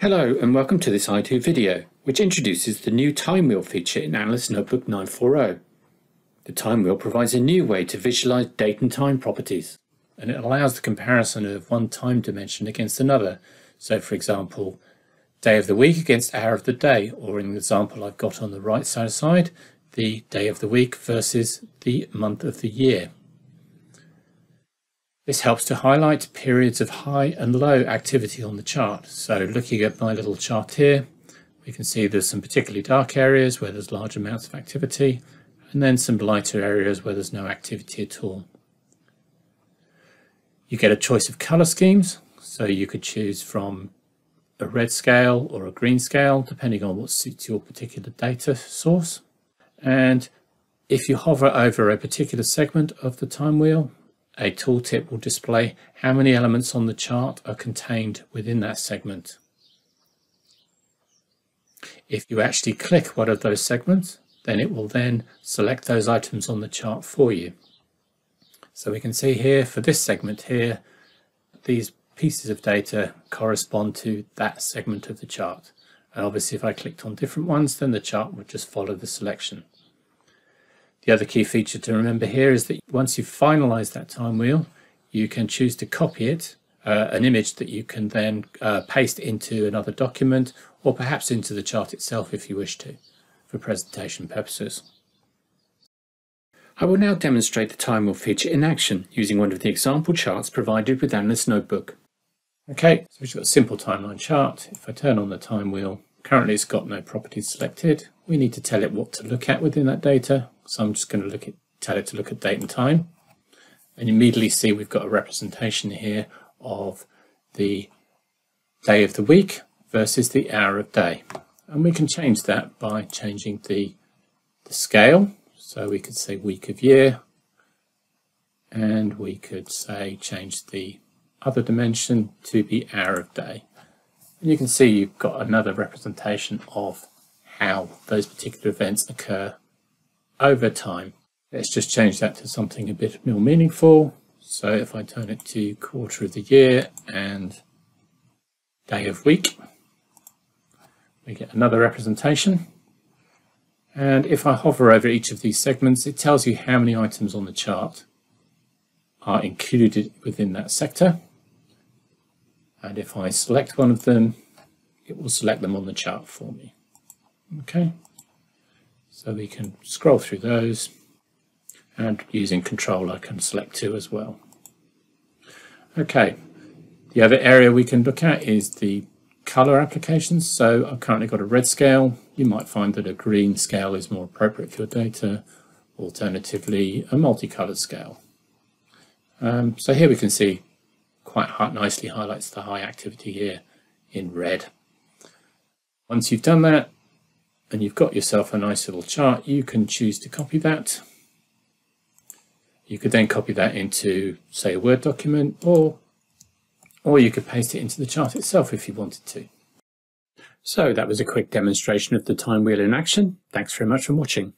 Hello and welcome to this I2 video, which introduces the new time wheel feature in Analyst Notebook 940. The time wheel provides a new way to visualize date and time properties, and it allows the comparison of one time dimension against another. So for example, day of the week against hour of the day, or in the example I've got on the right side, the day of the week versus the month of the year. This helps to highlight periods of high and low activity on the chart. So looking at my little chart here, we can see there's some particularly dark areas where there's large amounts of activity, and then some lighter areas where there's no activity at all. You get a choice of color schemes, so you could choose from a red scale or a green scale, depending on what suits your particular data source. And if you hover over a particular segment of the time wheel, a tooltip will display how many elements on the chart are contained within that segment. If you actually click one of those segments, then it will then select those items on the chart for you. So we can see here for this segment here, these pieces of data correspond to that segment of the chart. And obviously if I clicked on different ones, then the chart would just follow the selection. The other key feature to remember here is that once you've finalized that time wheel, you can choose to copy it, an image that you can then paste into another document or perhaps into the chart itself if you wish to, for presentation purposes. I will now demonstrate the time wheel feature in action using one of the example charts provided with Analyst Notebook. Okay, so we've got a simple timeline chart. If I turn on the time wheel, currently it's got no properties selected. We need to tell it what to look at within that data. So I'm just going to tell it to look at date and time. And you immediately see we've got a representation here of the day of the week versus the hour of day. And we can change that by changing the scale. So we could say week of year, and we could say change the other dimension to the hour of day. And you can see you've got another representation of how those particular events occur over time. Let's just change that to something a bit more meaningful. So if I turn it to quarter of the year and day of week, we get another representation. And if I hover over each of these segments, it tells you how many items on the chart are included within that sector. And if I select one of them, it will select them on the chart for me. Okay. So we can scroll through those, and using Control I can select two as well. Okay, the other area we can look at is the color applications. So I've currently got a red scale. You might find that a green scale is more appropriate for your data, alternatively a multicolored scale. So here we can see quite nicely highlights the high activity here in red. Once you've done that, and you've got yourself a nice little chart, you can choose to copy that. You could then copy that into, say, a Word document, or you could paste it into the chart itself if you wanted to. So that was a quick demonstration of the time wheel in action. Thanks very much for watching.